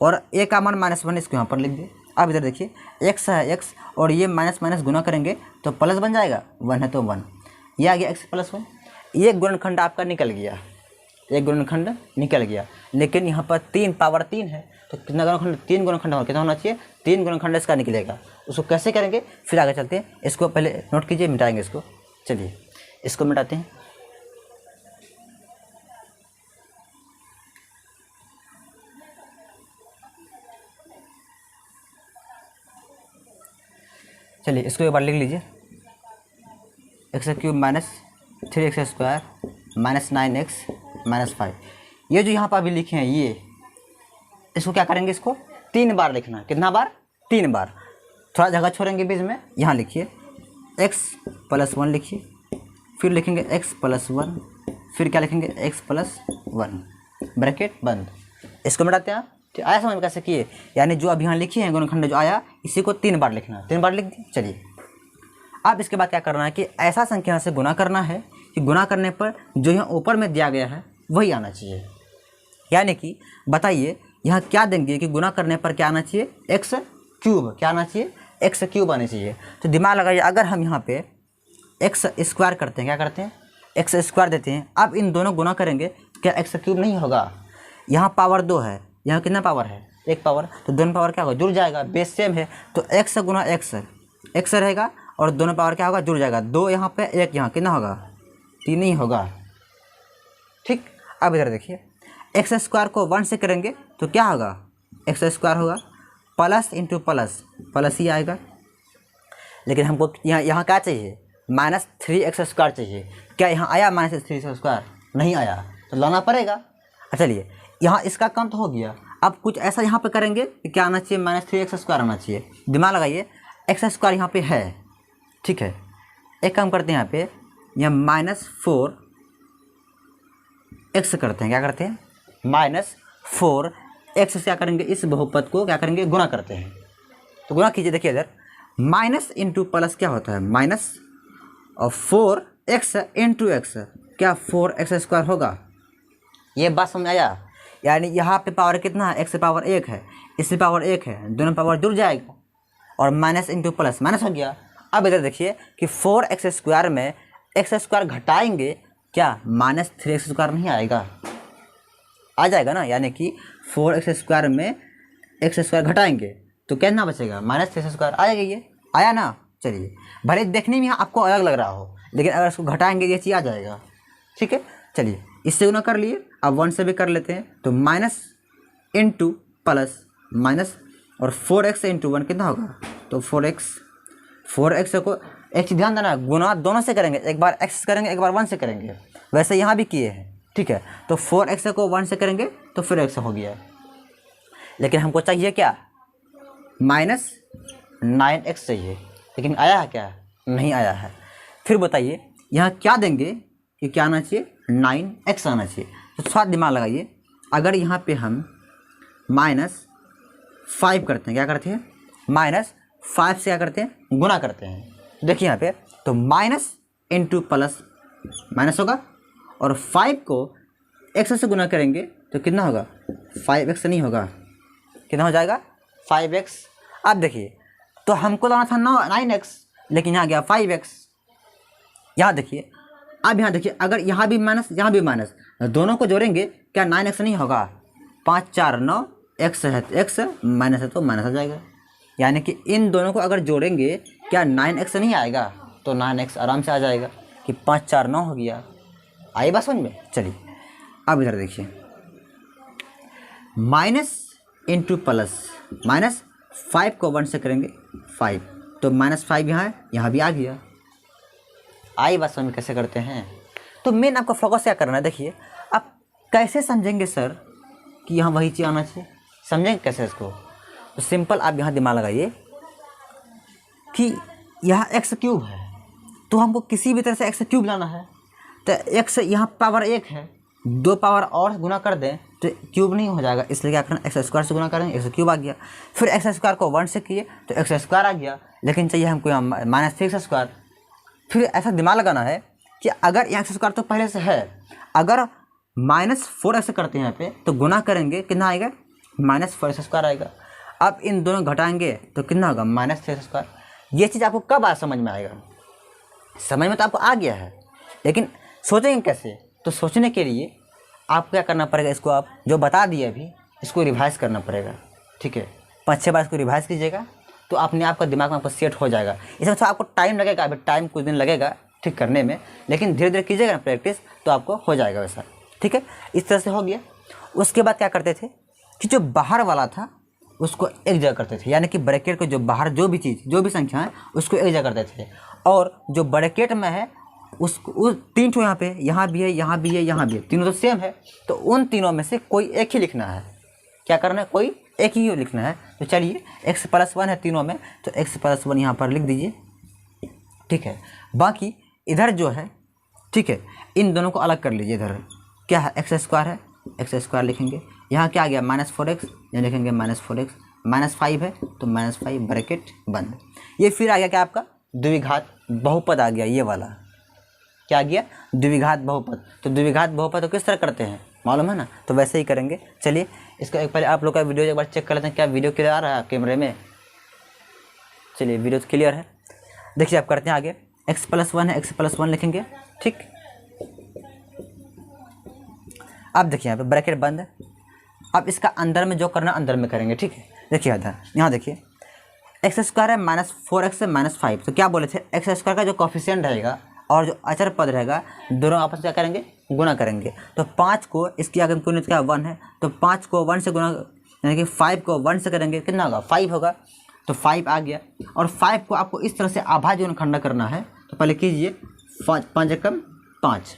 और ए का मान -1 इसको यहाँ पर लिख दिए। अब इधर देखिए x है x, और ये माइनस माइनस गुना करेंगे तो प्लस बन जाएगा, 1 है तो 1, ये आ गया x + 1। ये गुणनखंड आपका निकल गया, एक गुणनखंड निकल गया, लेकिन यहाँ पर 3 पावर 3 है, तो कितना गुणनखंड, 3 गुणनखंड कितना होना चाहिए, 3 गुणनखंड इसका निकलेगा। उसको कैसे करेंगे फिर आगे चलते हैं, इसको पहले नोट कीजिए, मिटाएंगे इसको। चलिए इसको मिटाते हैं। चलिए इसको एक बार लिख लीजिए, x³ - 3x² -9x -5। ये जो यहाँ पर अभी लिखे हैं ये, इसको क्या करेंगे, इसको 3 बार लिखना है। कितना बार, 3 बार। थोड़ा जगह छोड़ेंगे बीच में, यहाँ लिखिए x + 1 लिखिए, फिर लिखेंगे x + 1, फिर क्या लिखेंगे x + 1, ब्रैकेट बंद। इसको मिटाते हैं। ठीक, आया समझ में कैसे किए, यानी जो अब यहाँ लिखी है गुणनखंड जो आया, इसी को 3 बार लिखना है। 3 बार लिख दिए। चलिए अब इसके बाद क्या करना है कि ऐसा संख्या से गुना करना है कि गुना करने पर जो यहाँ ऊपर में दिया गया है वही आना चाहिए। यानी कि बताइए यहाँ क्या देंगे कि गुना करने पर क्या आना चाहिए, x³ क्या आना चाहिए, x³ आना चाहिए। तो दिमाग लगाइए, अगर हम यहाँ पे x² करते हैं, क्या करते हैं, x² देते हैं, अब इन दोनों गुना करेंगे तो क्या x³ नहीं होगा। यहाँ पावर 2 है, यहाँ कितना पावर है, 1 पावर, तो दोनों पावर क्या होगा, जुड़ जाएगा, बेस सेम है, तो x गुना x रहेगा, और दोनों पावर क्या होगा, जुड़ जाएगा। 2 यहाँ पे, 1 यहाँ, कितना होगा, 3 ही होगा। ठीक, अब इधर देखिए x² को 1 से करेंगे तो क्या होगा, x² होगा, प्लस इंटू प्लस, प्लस ही आएगा। लेकिन हमको यहाँ क्या चाहिए, -3x² चाहिए। क्या यहाँ आया -3x², नहीं आया, तो लाना पड़ेगा। चलिए यहाँ इसका काम तो हो गया, अब कुछ ऐसा यहाँ पे करेंगे कि क्या आना चाहिए, -3x² आना चाहिए। दिमाग लगाइए, x² यहाँ पे है, ठीक है, एक काम करते हैं यहाँ पे, यहाँ -4x करते हैं, क्या करते हैं, -4x से क्या करेंगे, इस बहुपद को क्या करेंगे, गुना करते हैं। तो गुना कीजिए, देखिए इधर माइनस इंटू प्लस क्या होता है, माइनस, और 4x इंटू x, क्या 4x² होगा। ये बात समझ आया, यानी यहाँ पे पावर कितना है, x से पावर 1 है, इससे पावर 1 है, दोनों पावर जुड़ जाएगा, और माइनस इंटू प्लस माइनस हो गया। अब इधर देखिए कि 4x² में x² घटाएंगे, क्या -3x² नहीं आएगा, आ जाएगा ना, यानी कि 4x² में x² घटाएंगे तो कितना बचेगा, -3x², आ जाएगा, ये आया ना। चलिए भले देखने में आपको अलग लग रहा हो, लेकिन अगर इसको घटाएंगे ये चीज़ आ जाएगा। ठीक है, चलिए इससे गुना कर लिए, अब 1 से भी कर लेते हैं, तो माइनस इंटू प्लस माइनस, और 4x इंटू 1 कितना होगा, तो 4x को एक चीज़ ध्यान देना, गुना दोनों से करेंगे, एक बार x करेंगे, एक बार 1 से करेंगे, वैसे यहाँ भी किए हैं। ठीक है, तो 4x को 1 से करेंगे तो फिर x हो गया, लेकिन हमको चाहिए क्या, -9x चाहिए, लेकिन आया है क्या, नहीं आया है। फिर बताइए यहाँ क्या देंगे कि क्या आना चाहिए, 9x आना चाहिए। तो थोड़ा दिमाग लगाइए, अगर यहाँ पे हम -5 करते हैं, क्या करते हैं, -5 से क्या करते हैं, गुना करते हैं। देखिए यहाँ पे, तो माइनस इंटू प्लस माइनस होगा, और 5 को x से गुना करेंगे तो कितना होगा, 5x नहीं होगा, कितना हो जाएगा, 5x। अब देखिए, तो हमको लाना था 9x, लेकिन यहाँ गया 5x। यहाँ देखिए, अब यहाँ देखिए, अगर यहाँ भी माइनस, यहाँ भी माइनस, दोनों को जोड़ेंगे क्या 9x नहीं होगा, 5 4 9, x है तो x, माइनस है तो माइनस आ जाएगा। यानी कि इन दोनों को अगर जोड़ेंगे क्या 9x नहीं आएगा, तो 9x आराम से आ जाएगा, कि 5 4 9 हो गया। आई बात समझ में। चलिए अब इधर देखिए, माइनस इंटू प्लस, -5 को 1 से करेंगे 5, तो -5 यहाँ है, यहाँ भी आ गया। आई बात समझ में कैसे करते हैं। तो मेन आपको फोकस क्या करना है, देखिए आप कैसे समझेंगे सर कि यहाँ वही चीज़ आना चाहिए, समझेंगे कैसे इसको। तो सिंपल आप यहाँ दिमाग लगाइए कि यहाँ x³ है, तो हमको किसी भी तरह से x³ लाना है, तो x यहाँ पावर 1 है, 2 पावर और गुना कर दें तो क्यूब नहीं हो जाएगा, इसलिए क्या करना, एक्स स्क्वायर से गुना करेंगे, एक्स क्यूब आ गया। फिर एक्स स्क्वायर को 1 से किए तो एक्स स्क्वायर आ गया, लेकिन चाहिए हमको यहाँ -3x²। फिर ऐसा दिमाग लगाना है कि अगर यहाँ एक्स स्क्वायर तो पहले से है, अगर -4x करते हैं यहाँ पे तो गुना करेंगे कितना आएगा, -4x² आएगा। अब इन दोनों घटाएंगे तो कितना होगा, -3x²। ये चीज़ आपको कब समझ में आएगा, समझ में तो आपको आ गया है, लेकिन सोचेंगे कैसे, तो सोचने के लिए आपको क्या करना पड़ेगा, इसको आप जो बता दिए अभी इसको रिवाइज़ करना पड़ेगा। ठीक है, 5-6 बार इसको रिवाइज़ कीजिएगा तो अपने आप का दिमाग में आपको सेट हो जाएगा। इसमें थोड़ा आपको टाइम लगेगा, अभी टाइम कुछ दिन लगेगा ठीक करने में, लेकिन धीरे धीरे कीजिएगा ना प्रैक्टिस तो आपको हो जाएगा वैसा। ठीक है, इस तरह से हो गया। उसके बाद क्या करते थे कि जो बाहर वाला था उसको एक जगह करते थे, यानी कि ब्रैकेट को जो बाहर जो भी चीज़ जो भी संख्या है उसको एक जगह करते थे, और जो ब्रैकेट में है उसको उस 3 ठो यहाँ पे, यहाँ भी है, यहाँ भी है, यहाँ भी है, तीनों तो सेम है, तो उन तीनों में से कोई एक ही लिखना है। क्या करना है, कोई एक ही लिखना है। तो चलिए x+1 है तीनों में, तो x+1 यहाँ पर लिख दीजिए। ठीक है, बाकी इधर जो है, ठीक है, इन दोनों को अलग कर लीजिए। इधर क्या है, x² है, x² लिखेंगे। यहाँ क्या आ गया, -4x, यहाँ लिखेंगे -4x, -5 है तो -5 ब्रैकेट बंद। ये फिर आ गया क्या, आपका द्विघात बहुपद आ गया, ये वाला क्या आ गया, द्विघात बहुपद। तो द्विघात बहुपद तो किस तरह करते हैं मालूम है ना, तो वैसे ही करेंगे। चलिए इसका एक पहले आप लोग का वीडियो एक बार चेक कर लेते हैं, क्या वीडियो क्लियर आ रहा है कैमरे में। चलिए वीडियो तो क्लियर है, देखिए आप करते हैं आगे। x+1 है, x+1 लिखेंगे। ठीक, अब देखिए यहाँ पे ब्रैकेट बंद है। अब इसका अंदर में जो करना अंदर में करेंगे। ठीक है, देखिए इधर यहाँ देखिए x² है, -4x है, -5, तो क्या बोले थे, x² का जो कोफिशिएंट रहेगा और जो अचर पद रहेगा दोनों आपस में क्या करेंगे, गुना करेंगे। तो 5 को इसकी अगर कोई क्या 1 है तो 5 को 1 से गुना, यानी कि 5 को 1 से करेंगे कितना होगा, 5 होगा, तो 5 आ गया। और 5 को आपको इस तरह से अभाज्य खंडा करना है, तो पहले कीजिए 5 एकम 5,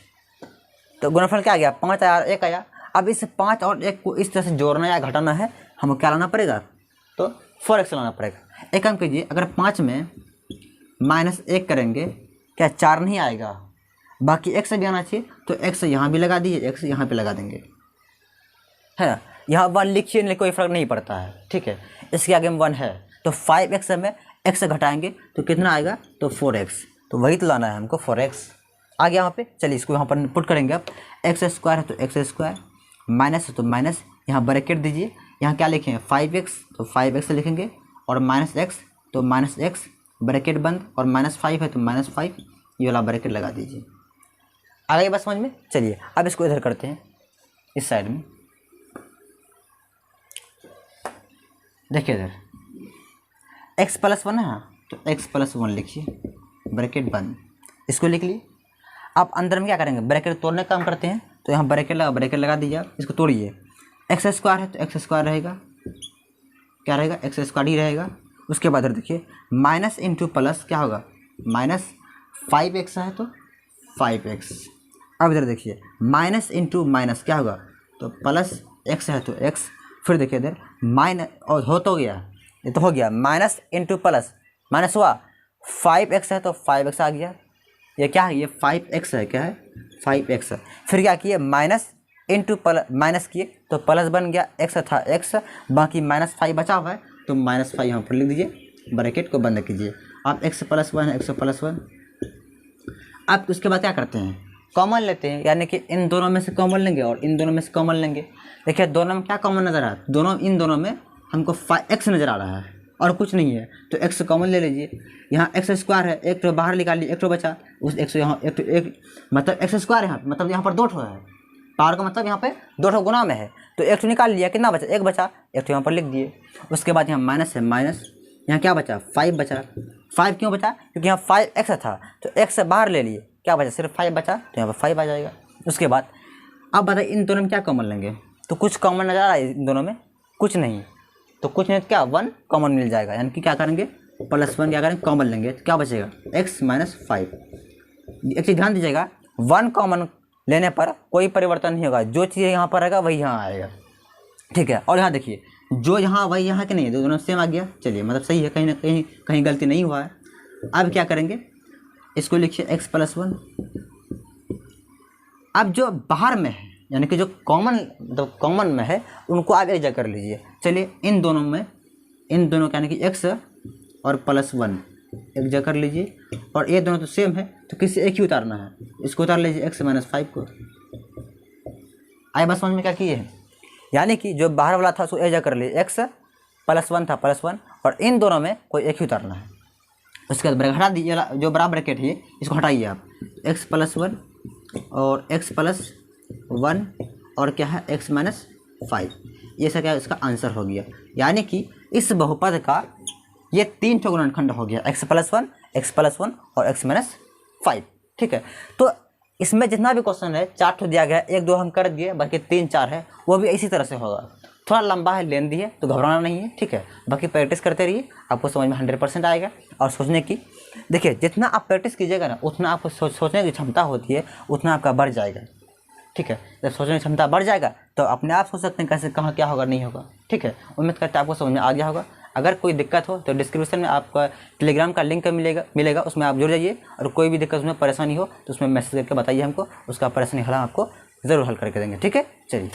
तो गुणनफल क्या आ गया, 5 आया, 1 आया। अब इस 5 और 1 को इस तरह से जोड़ना या घटाना है, हमको क्या लाना पड़ेगा, तो 4x लाना पड़ेगा। एक काम कीजिए, अगर 5 में -1 करेंगे क्या 4 नहीं आएगा, बाकी x से भी आना चाहिए, तो x यहाँ भी लगा दीजिए, x यहाँ पे लगा देंगे, है ना। यहाँ 1 लिखिए नहीं, कोई फ़र्क नहीं पड़ता है। ठीक है, इसके आगे में 1 है तो 5x में x से घटाएंगे तो कितना आएगा, तो 4x, तो वही तो लाना है हमको, 4x आ गया यहाँ पे। चलिए इसको यहाँ पर पुट करेंगे। अब x² है तो x², माइनस है तो माइनस, यहाँ ब्रैकेट दीजिए। यहाँ क्या लिखें, 5x, तो 5x लिखेंगे, और -x तो -x ब्रैकेट बंद, और -5 है तो -5, ये वाला ब्रैकेट लगा दीजिए। आ गई बात समझ में। चलिए अब इसको इधर करते हैं, इस साइड में देखिए, इधर x+1 है तो x+1 लिखिए, ब्रैकेट बंद, इसको लिख लिए। आप अंदर में क्या करेंगे, ब्रैकेट तोड़ने का काम करते हैं, तो यहाँ ब्रैकेट लगा दीजिए। आप इसको तोड़िए, x² है तो x² रहेगा, क्या रहेगा, x² ही रहेगा। उसके बाद इधर देखिए माइनस इंटू प्लस क्या होगा, -5x है तो 5x। अब इधर देखिए माइनस इंटू माइनस क्या होगा, तो प्लस x है तो x। फिर देखिए इधर माइनस, और हो तो गया, ये तो हो गया, माइनस इंटू प्लस माइनस हुआ, 5x है तो 5x आ गया। ये क्या है, ये 5x है, क्या है, 5x है। फिर क्या किए, माइनस इंटू प्लस, माइनस किए तो प्लस बन गया, x था x, बाकी -5 बचा हुआ है तो -5 यहाँ पर लिख दीजिए, ब्रैकेट को बंद कीजिए। आप x+1 है, x+1। आप उसके बाद क्या करते हैं, कॉमन लेते हैं, यानी कि इन दोनों में से कॉमन लेंगे और इन दोनों में से कॉमन लेंगे। देखिए दोनों में क्या कॉमन नज़र आ रहा है, दोनों इन दोनों में हमको x नज़र आ रहा है और कुछ नहीं है, तो x कॉमन ले लीजिए। यहाँ x² है, एक तो बाहर निकाल लीजिए, एक तो बचा, उस x यहाँ एक मतलब x² यहाँ मतलब यहाँ पर 2 ठो है, पावर का मतलब यहाँ पे 2 ठो गुना में है, तो एक तो निकाल लिया, कितना बचा, 1 बचा, एक तो यहाँ पर लिख दिए। उसके बाद यहाँ माइनस है, माइनस, यहाँ क्या बचा, 5 बचा। 5 क्यों बचा, क्योंकि यहाँ 5x था तो x से बाहर ले लिए, क्या बचा, सिर्फ 5 बचा, तो यहाँ पर 5 आ जाएगा। उसके बाद अब बताइए इन दोनों में क्या कॉमन लेंगे, तो कुछ कॉमन नज़र आ रहा है इन दोनों में, कुछ नहीं, तो कुछ नहीं तो क्या 1 कॉमन मिल जाएगा, यानी कि क्या करेंगे, +1 क्या करेंगे, कॉमन लेंगे, तो क्या बचेगा, x - 5। एक चीज़ ध्यान दीजिएगा, 1 कॉमन लेने पर कोई परिवर्तन नहीं होगा, जो चीज़ यहाँ पर रहेगा वही यहाँ आएगा। ठीक है, और यहाँ देखिए जो यहाँ वही यहाँ के नहीं है, दोनों सेम आ गया। चलिए मतलब सही है, कहीं ना कहीं गलती नहीं हुआ है। अब क्या करेंगे, इसको लिखिए x+1। अब जो बाहर में है यानी कि जो कॉमन मतलब कॉमन में है उनको आप एक जगह कर लीजिए। चलिए इन दोनों का यानी कि x और +1 एक जगह कर लीजिए, और ये दोनों तो सेम है तो किसी एक ही उतारना है, इसको उतार लीजिए x - 5 को। आए बात समझ में क्या किए हैं, यानी कि जो बाहर वाला था उसको एक जगह कर लीजिए, x +1 था +1, और इन दोनों में कोई एक ही उतारना है। उसके बाद ब्रैकेट हटा दीजिए, जो बराबर ब्रैकेट है इसको हटाइए आप, x +1 और x +1 और क्या है x - 5, ये सब क्या इसका आंसर हो गया। यानी कि इस बहुपद का ये 3 ठो गुणनखंड हो गया, x +1 और x - 5। ठीक है, तो इसमें जितना भी क्वेश्चन है 4 ठो दिया गया, 1 2 हम कर दिए, बाकी 3 4 है वो भी इसी तरह से होगा। थोड़ा लंबा है, लेंदी है, तो घबराना नहीं है। ठीक है, बाकी प्रैक्टिस करते रहिए, आपको समझ में 100% आएगा। और सोचने की देखिए, जितना आप प्रैक्टिस कीजिएगा ना उतना आपको सोचने की क्षमता होती है उतना आपका बढ़ जाएगा। ठीक है, जब सोचने की क्षमता बढ़ जाएगा तो अपने आप सोच सकते हैं कैसे कहाँ क्या होगा नहीं होगा। ठीक है, उम्मीद करते हैं आपको समझ में आ गया होगा। अगर कोई दिक्कत हो तो डिस्क्रिप्शन में आपका टेलीग्राम का लिंक मिलेगा, उसमें आप जुड़ जाइए, और कोई भी दिक्कत उसमें परेशानी हो तो उसमें मैसेज करके बताइए हमको, उसका परेशानी हल आपको ज़रूर हल करके देंगे। ठीक है, चलिए।